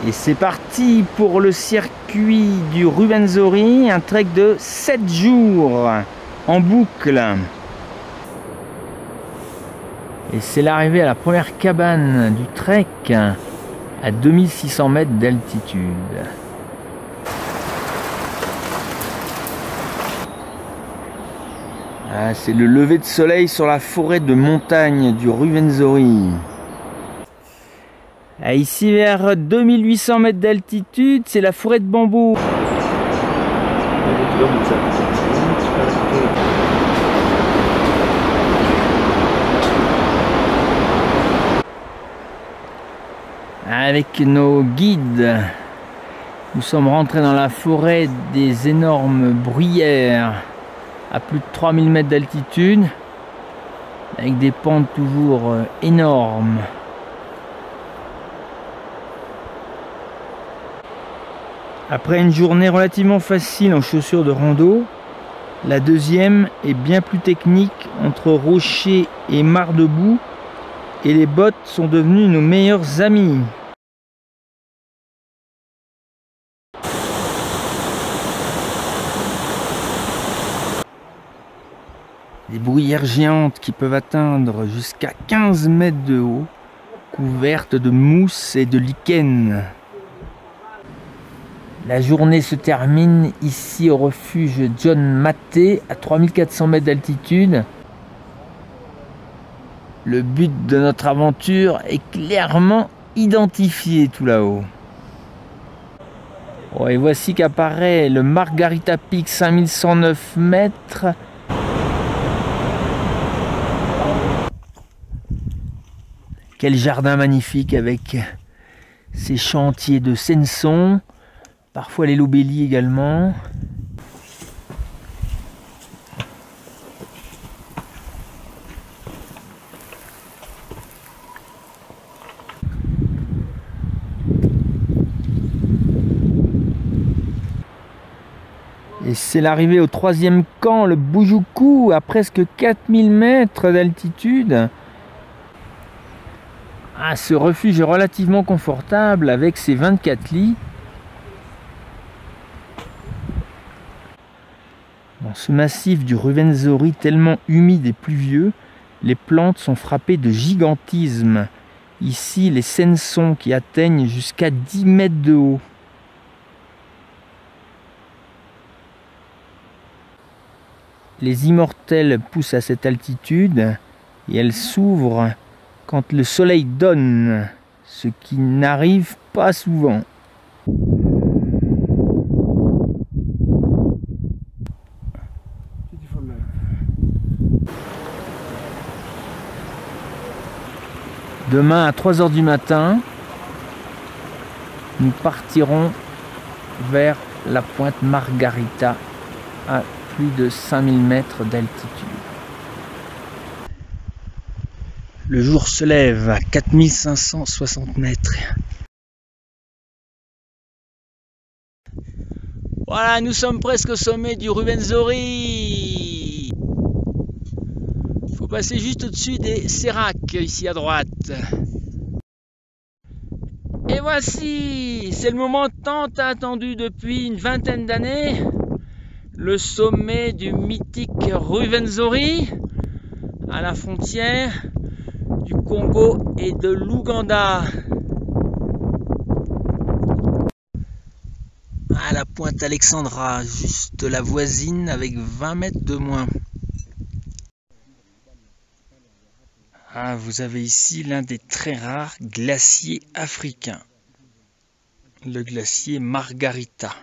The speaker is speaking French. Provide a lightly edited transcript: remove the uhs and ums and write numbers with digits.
Et c'est parti pour le circuit du Ruwenzori, un trek de 7 jours en boucle. Et c'est l'arrivée à la première cabane du trek à 2600 mètres d'altitude. Ah, c'est le lever de soleil sur la forêt de montagne du Ruwenzori. Ah, ici vers 2800 mètres d'altitude, c'est la forêt de bambou. Avec nos guides, nous sommes rentrés dans la forêt des énormes bruyères à plus de 3000 mètres d'altitude, avec des pentes toujours énormes. Après une journée relativement facile en chaussures de rando, la deuxième est bien plus technique entre rochers et mares de boue, et les bottes sont devenues nos meilleurs amis. Des bruyères géantes qui peuvent atteindre jusqu'à 15 mètres de haut, couvertes de mousse et de lichen. La journée se termine ici au refuge John Maté à 3400 mètres d'altitude. Le but de notre aventure est clairement identifié tout là-haut. Oh, et voici qu'apparaît le Margarita Peak 5109 mètres. Quel jardin magnifique avec ces chantiers de senson, parfois les lobélies également. Et c'est l'arrivée au troisième camp, le Bujuku, à presque 4000 mètres d'altitude. Ah, ce refuge est relativement confortable avec ses 24 lits. Dans ce massif du Ruwenzori tellement humide et pluvieux, les plantes sont frappées de gigantisme. Ici, les sensons qui atteignent jusqu'à 10 mètres de haut. Les immortelles poussent à cette altitude et elles s'ouvrent quand le soleil donne, ce qui n'arrive pas souvent. Demain à 3 h du matin, nous partirons vers la pointe Margarita à plus de 5000 mètres d'altitude. Le jour se lève à 4560 mètres. Voilà, nous sommes presque au sommet du Ruwenzori. Il faut passer juste au-dessus des séracs, ici à droite. Et voici, c'est le moment tant attendu depuis une vingtaine d'années. Le sommet du mythique Ruwenzori, à la frontière du Congo et de l'Ouganda. À la pointe Alexandra, juste la voisine avec 20 mètres de moins. Ah, vous avez ici l'un des très rares glaciers africains, le glacier Margarita.